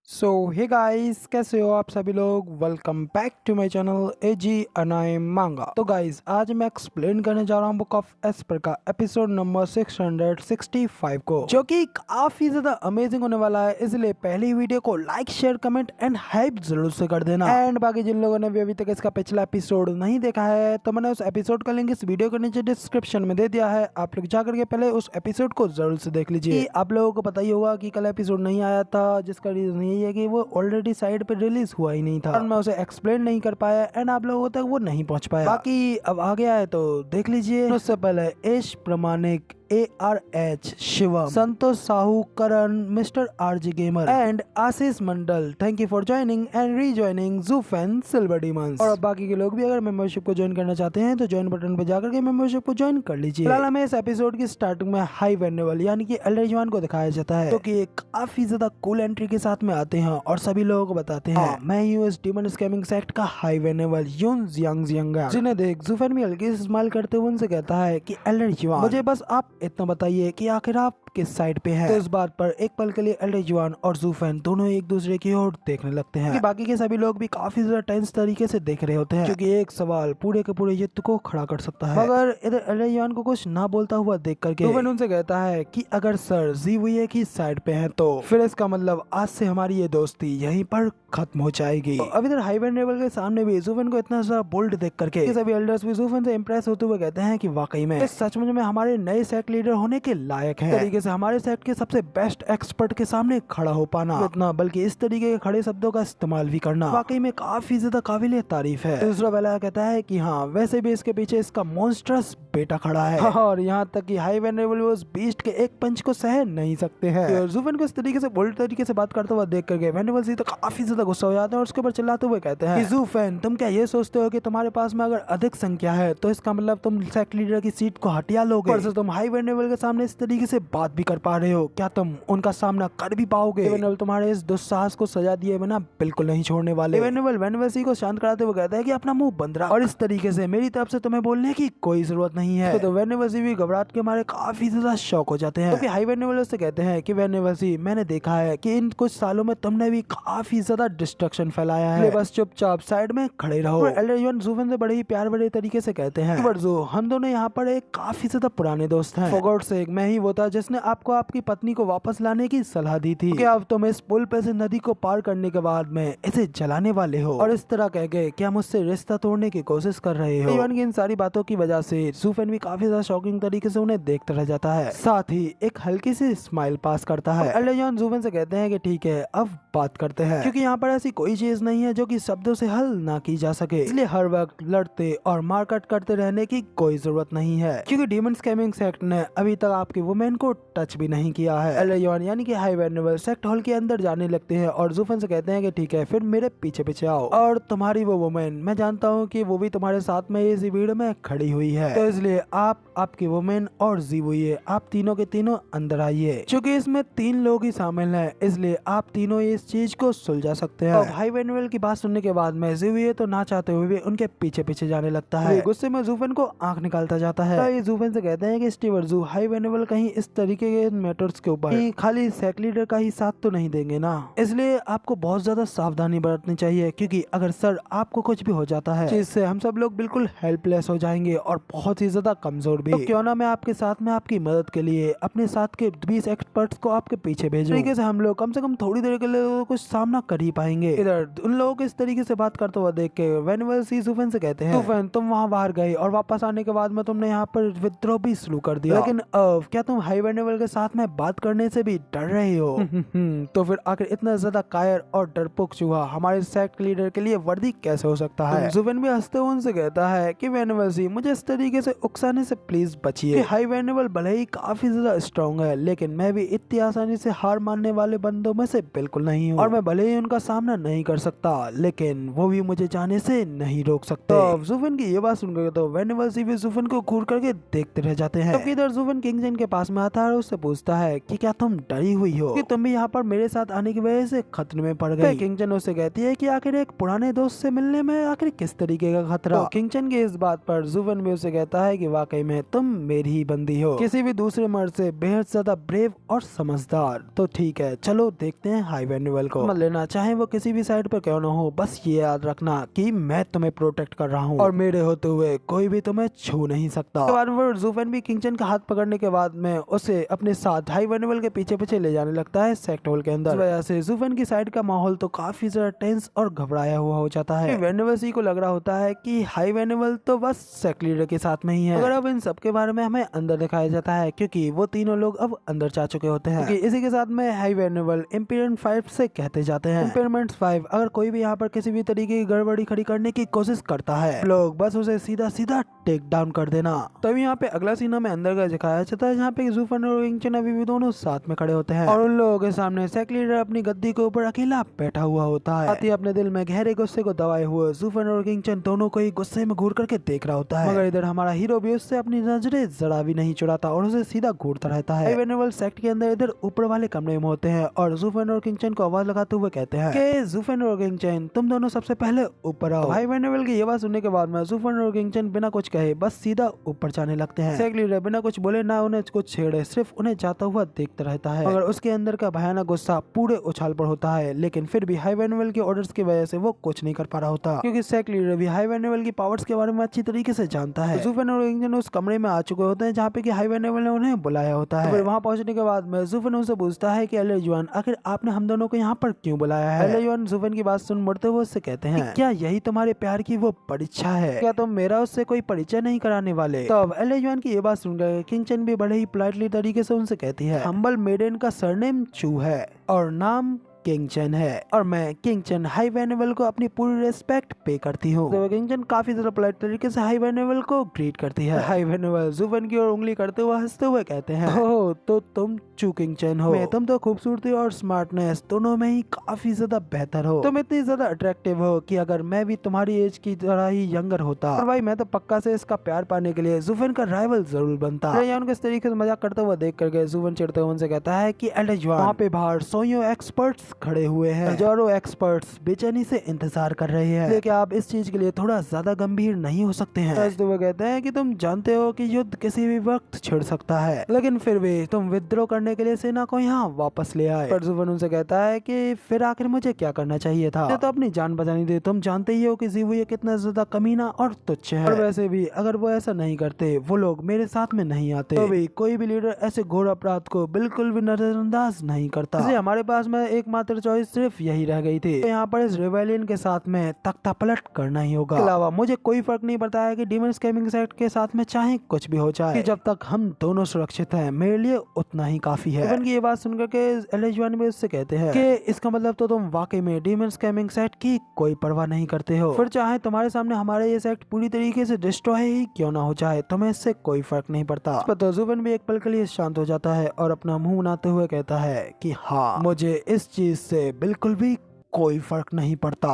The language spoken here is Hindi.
सो हे गाइस, कैसे हो आप सभी लोग। Welcome back to my channel एजी अनाई मांगा। तो गाइस, आज मैं एक्सप्लेन करने जा रहा हूँ बुक ऑफ एस्पर का एपिसोड नंबर 665 को, जो कि काफी ज्यादा अमेजिंग होने वाला है। इसलिए पहली वीडियो को like share comment and hype जरूर से कर देना। एंड बाकी जिन लोगों ने भी अभी तक इसका पिछला एपिसोड नहीं देखा है, तो मैंने उस एपिसोड का लिंक इस वीडियो के नीचे डिस्क्रिप्शन में दे दिया है। आप लोग जाकर के पहले उस एपिसोड को जरूर से देख लीजिए। आप लोगों को पता ही होगा कि कल एपिसोड नहीं आया था, जिसका रीजन यही है कि वो ऑलरेडी साइड पे रिलीज हुआ ही नहीं था और मैं उसे एक्सप्लेन नहीं कर पाया एंड आप लोगों तक वो नहीं पहुंच पाया। बाकी अब आ गया है तो देख लीजिए। उससे पहले Ash Pramanik, ARH Shivam, Santosh Sahu, Karan, mister RG gamer and Ashish Mandal, thank you for joining and rejoining जूफेन सिल्वर डीमंस। और अब बाकी के लोग भी अगर मेंबरशिप को ज्वाइन करना चाहते हैं तो ज्वाइन बटन पे जाकर के मेंबरशिप को ज्वाइन कर लीजिए। फिलहाल हमें इस एपिसोड की स्टार्टिंग में हाई वेनेबल यानी कि एल्डर जवान को दिखाया जाता है, जो कि एक काफी ज्यादा कूल एंट्री के साथ में आते हैं और सभी लोगों को बताते हैं मैं ही हूँ इस डीमन स्कैमिंग सेक्ट का हाई वेनेबल यून जियांग। जिन्हें देख जूफेन भी हल्की से स्माइल करते हुए उनसे कहता है कि एल्डर जवान, मुझे बस आप इतना बताइए कि आखिर आप किस साइड पे हैं। तो इस बात पर एक पल के लिए एल्डर जुआन और जूफेन दोनों एक दूसरे की ओर देखने लगते हैं। बाकी के सभी लोग भी काफी ज्यादा टेंस तरीके से देख रहे होते हैं, क्योंकि एक सवाल पूरे के पूरे युद्ध को खड़ा कर सकता है। मगर इधर एल्डर जुआन को कुछ ना बोलता हुआ देख करके जूफेन उनसे कहता है कि अगर सर जीवुए की साइड पे हैं तो फिर इसका मतलब आज से हमारी ये दोस्ती यहीं पर खत्म हो जाएगी। तो अब इधर हाई वेनेबल के सामने भी जूफेन को इतना सा बोल्ड देख करके सभी एल्डर्स भी जूफेन से इंप्रेस होते हुए कहते हैं कि वाकई में सचमुच में हमारे नए सेक्ट लीडर होने के लायक है। तरीके से हमारे सेक्ट के सबसे बेस्ट एक्सपर्ट के सामने खड़ा हो पाना, इतना बल्कि इस तरीके के खड़े शब्दों का इस्तेमाल भी करना वाकई में काफी ज्यादा काबिल तारीफ है। दूसरा वाला कहता है कि हाँ, वैसे भी इसके पीछे इसका मॉन्स्टरस बेटा खड़ा है और यहाँ तक कि हाई वेनेबल उस बीस्ट के एक पंच को सह नहीं सकते हैं। तो जूफेन को इस तरीके से बोल्ड तरीके से बात करते हुए देख करके वेनेबल जी तो काफी ज्यादा गुस्सा हो जाते हैं और उसके ऊपर चिल्लाते हुए कहते हैं कि जूफेन, तुम क्या ये सोचते हो कि तुम्हारे पास में अगर अधिक संख्या है तो इसका मतलब तुम सेक्ट लीडर की सीट को हटिया लोगे, और तुम हाई वेनेबल के सामने इस तरीके से बात भी कर पा रहे हो, क्या तुम उनका सामना कर भी पाओगे? वेनेबल तुम्हारे इस दुस्साहस को सजा दिए बिना बिल्कुल नहीं छोड़ने वाले। वेनेबल वेनेबल को शांत कराते हुए कहता है कि अपना मुंह बंद रख और इस तरीके से मेरी तरफ से तुम्हें बोलने की कोई जरूरत नहीं है। तो वेनेबल भी घबराहट के मारे काफी ज्यादा शौक हो जाते हैं। तो हाई वेनेबल से कहते हैं कि वेनेबल, मैंने देखा है कि इन कुछ सालों में तुमने भी काफी ज्यादा डिस्ट्रक्शन फैलाया है, बस चुपचाप साइड में खड़े रहो। एल्डर जुआन जूफेन से बड़े ही प्यार भरे तरीके से कहते हैं, हम दोनों यहाँ पर एक काफी ज्यादा पुराने दोस्त हैं। फॉर गॉड सेक, मैं ही वो था जिसने आपको आपकी पत्नी को वापस लाने की सलाह दी थी कि अब तुम इस पुल पे से नदी को पार करने के बाद में इसे जलाने वाले हो, और इस तरह कह के क्या मुझसे रिश्ता तोड़ने की कोशिश कर रहे हो। जुआन की इन सारी बातों की वजह से जूफेन भी काफी ज्यादा शॉकिंग तरीके से उन्हें देखता रह जाता है, साथ ही एक हल्की सी स्माइल पास करता है। एल्डर जुआन जूफेन से कहते हैं कि ठीक है, अब बात करते हैं, क्योंकि यहाँ पर ऐसी कोई चीज नहीं है जो कि शब्दों से हल ना की जा सके, इसलिए हर वक्त लड़ते और मारकाट करते रहने की कोई जरूरत नहीं है, क्योंकि डीमन स्कैमिंग सेक्ट ने अभी तक आपकी वुमेन को टच भी नहीं किया है। एल्डर जुआन यानी कि हाई वेनेबल सेक्ट हॉल के अंदर जाने लगते हैं और जूफेन से कहते हैं कि ठीक है, फिर मेरे पीछे पीछे आओ, और तुम्हारी वो वुमेन, मैं जानता हूँ कि वो भी तुम्हारे साथ में इस भीड़ में खड़ी हुई है, तो इसलिए आप, आपकी वुमेन और जीवुए, आप तीनों के तीनों अंदर आइए। क्योंकि इसमें 3 लोग ही शामिल हैं, इसलिए आप तीनों इस चीज को सुलझा सकते हैं। हाई वेनेबल की बात सुनने के बाद में जीवुए तो ना चाहते हुए भी उनके पीछे पीछे जाने लगता है। गुस्से में जूफेन को आंख निकालता जाता है। तो ये जूफेन से कहते हैं कि स्टीवर जू, हाई वेनेबल कहीं इस तरीके के मैटर्स के ऊपर खाली सेक्ट लीडर का ही साथ तो नहीं देंगे ना, इसलिए आपको बहुत ज्यादा सावधानी बरतनी चाहिए, क्योंकि अगर सर आपको कुछ भी हो जाता है, जिससे हम सब लोग बिल्कुल हेल्पलेस हो जाएंगे और बहुत ही ज्यादा कमजोर भी। तो क्यों ना मैं आपके साथ में आपकी मदद के लिए अपने साथ के 20 एक्सपर्ट्स को आपके पीछे भेजूं, तरीके से हम लोग कम से कम थोड़ी देर के लिए कुछ सामना कर ही पाएंगे। इधर उन लोगों को इस तरीके से बात करते हुए देख के वेनेबल जूफेन से कहते हैं, जूफेन, तुम वहाँ बाहर गए और वापस आने के बाद में तुमने यहाँ पर विद्रोह भी शुरू कर दिया, लेकिन क्या तुम हाई वेनेबल के साथ में बात करने से भी डर रहे हो? तो फिर आखिर इतना ज्यादा कायर और डरपोक चूहा हमारे सेक्ट लीडर के लिए वर्दी कैसे हो सकता है? जूफेन भी हंसते हुए उनसे कहता है कि वेनेबल जी, मुझे इस तरीके से उकसाने से प्लीज बचिए। हाई वेनेबल भले ही काफी ज्यादा स्ट्रॉन्ग है, लेकिन मैं भी इतनी आसानी से हार मानने वाले बंदों में से बिल्कुल नहीं हूँ, और मैं भले ही उनका सामना नहीं कर सकता, लेकिन वो भी मुझे जाने से नहीं रोक सकते। तो जूफेन की ये बात सुनकर तो वेनेबल जी भी जूफेन को घूर करके देखते रह जाते हैं। तो इधर जूफेन किंगजन के पास में आता है और उससे पूछता है कि क्या तुम डरी हुई हो कि तुम भी यहाँ पर मेरे साथ आने की वजह से खतरे में पड़ गई? किंगजन उससे कहती है कि आखिर एक पुराने दोस्त से मिलने में आखिर किस तरीके का खतरा? तो किंगजन की इस बात पर जूफेन भी उसे कहता है कि वाकई में तुम मेरी ही बंदी हो, किसी भी दूसरे मर्द से बेहद ज्यादा ब्रेव और समझदार। तो ठीक है, चलो देखते हैं हाई वेनेबल वेनुअल को मत लेना, चाहे वो किसी भी साइड पर क्यों ना हो। बस ये याद रखना कि मैं तुम्हें प्रोटेक्ट कर रहा हूँ और मेरे होते हुए कोई भी तुम्हें छू नहीं सकता। के बाद वो ज़ुफेन भी किंगचन का हाथ पकड़ने के बाद में उसे अपने साथ हाई वेनुअल के पीछे पीछे ले जाने लगता है सेक्ट होल के अंदर। इस वजह से ज़ुफेन की साइड का माहौल तो काफी ज्यादा टेंस और घबराया हुआ हो जाता है। वेनुअल सी को लग रहा होता है कि हाई वेनुअल तो बस सेक्ट लीडर के साथ में ही है। अगर अब इन सब के बारे में हमें अंदर दिखाया जाता है, क्योंकि वो तीनों लोग अब अंदर जा चुके होते हैं। क्योंकि इसी के साथ में हाई वेनुअल इंपीरियन 5 से कहते जाते हैं। इंपीरियन 5 अगर कोई भी यहाँ पर किसी भी तरीके की गड़बड़ी खड़ी करने की कोशिश करता है, लोग बस उसे सीधा सीधा टेक डाउन कर देना। तब यहाँ पे अगला सीन हमें अंदर का दिखाया जाता है, जहाँ पे ज़ुफेन और किंगचन अभी भी दोनों साथ में खड़े होते हैं और उन लोगों के सामने सेक्ट लीडर अपनी गद्दी के ऊपर अकेला बैठा हुआ होता है। साथ ही अपने दिल में गहरे गुस्से को दबाए हुए ज़ुफेन और किंगचन दोनों को ही गुस्से में घूर करके देख रहा होता है। मगर इधर हमारा हीरो भी उससे अपनी नजरें जरा भी नहीं चुराता और उसे सीधा घूरता रहता है। वेनुअल सेक्ट के अंदर इधर ऊपर वाले कमरे में होते हैं और ज़ुफेन और किंगचन को आवाज लगाते हुए कहते हैं कि ज़ुफेन और किंगचन तुम दोनों सबसे पहले ऊपर आओ। भाई वेनुअल की ये बात सुनने के बाद में ज़ुफेन और किंगचन बिना कुछ कहे बस सीधा ऊपर जाने लगते हैं। सेक्ट लीडर बिना कुछ बोले ना उन्हें कुछ छेड़े, सिर्फ उन्हें जाता हुआ देखता रहता है। मगर उसके अंदर का भयानक गुस्सा पूरे उछाल पर होता है, लेकिन फिर भी हाई वेनुअल के ऑर्डर्स की वजह से वो कुछ नहीं कर पा रहा होता, क्योंकि सेक्ट लीडर भी हाई वेनुअल की पावर्स के बारे में अच्छी तरीके से जानता है। ज़ुफेन और किंगचन उस कमरे में आ चुके होते हैं जहाँ पे कि हाई वेनुअल ने उन्हें बुलाया होता है। फिर वहाँ पहुंचने के बाद में ज़ुफेन उनसे पूछता है कि एल्डरजुआन आखिर आपने हम दोनों को यहाँ पर क्यों बुलाया है। एल्डरजुआन ज़ुफेन की बात सुन मुड़ते हुए उससे कहते हैं क्या यही तुम्हारे प्यार की वो परीक्षा है, क्या तुम मेरा उससे कोई परिचय नहीं कराने वाले। तब एल्डरजुआन की ये बात सुनकर किंगचन भी बड़े ही पोलाइटली तरीके से उनसे कहती है हम्बल मेडन का सरनेम चू है और नाम किंगचन है और मैं किंगचन हाई वेनुअल को अपनी पूरी रिस्पेक्ट पे करती हूँ। तो किंगचन काफी ज्यादा पोलाइट तरीके से हाई वेनुअल को ग्रीट करती है। हाई वेनुअल ज़ुफेन की ओर उंगली करते हुए हंसते हुए कहते हैं ओह तो तुम चू किंगचन हो, तुम तो खूबसूरती और स्मार्टनेस दोनों में ही काफी ज्यादा बेहतर हो। तुम इतनी ज्यादा अट्रैक्टिव हो कि अगर मैं भी तुम्हारी एज की तरह ही यंगर होता और भाई मैं तो पक्का से इसका प्यार पाने के लिए ज़ुफेन का राइवल जरूर बनता। एल्डरजुआन को इस तरीके से मजाक करते हुए देख करके ज़ुफेन चिढ़ते हुए उनसे कहता है कि एल्डरजुआन वहाँ पे बाहर सोयो एक्सपर्ट्स खड़े हुए हैं, हजारों एक्सपर्ट्स बेचैनी से इंतजार कर रहे हैं, लेकिन आप इस चीज के लिए थोड़ा ज्यादा गंभीर नहीं हो सकते हैं। तो वो कहते हैं कि तुम जानते हो कि युद्ध किसी भी वक्त छिड़ सकता है, लेकिन फिर भी तुम विद्रोह करने के लिए सेना को यहाँ वापस ले आए। पर ज़ुफेन उनसे कहता है कि फिर आखिर मुझे क्या करना चाहिए था, तो अपनी जान बचानी थी। तुम जानते ही हो कि ज़िवुये कितना ज्यादा कमीना और तुच्छ है, और वैसे भी अगर वो ऐसा नहीं करते, वो लोग मेरे साथ में नहीं आते, तो भी कोई भी लीडर ऐसे घोर अपराध को बिल्कुल भी नजरअंदाज नहीं करता। इसलिए हमारे पास में एकमात्र चॉइस सिर्फ यही रह गई थी, तो यहाँ पर इस रिवेलियन के साथ में तख्ता पलट करना ही होगा। इसके अलावा मुझे कोई फर्क नहीं पड़ता है कि डीमन स्कैमिंग सेक्ट के साथ में चाहे कुछ भी हो जाए, कि जब तक हम दोनों सुरक्षित हैं मेरे लिए उतना ही काफी है। ज़ुफेन की ये बात सुनकर के एल्डरजुआन भी उससे कहते हैं कि इसका मतलब तो तुम वाकई में डीमन स्कैमिंग सेक्ट की कोई परवाह नहीं करते हो, फिर चाहे तुम्हारे सामने हमारे ये सेक्ट पूरी तरीके से डिस्ट्रॉय ही क्यों ना हो जाए, तुम्हें इससे कोई फर्क नहीं पड़ता। इस पर तो ज़ुफेन भी एक पल के लिए शांत हो जाता है और अपना मुंह बनाते हुए कहता है कि हाँ मुझे इस चीज से बिल्कुल भी कोई फर्क नहीं पड़ता।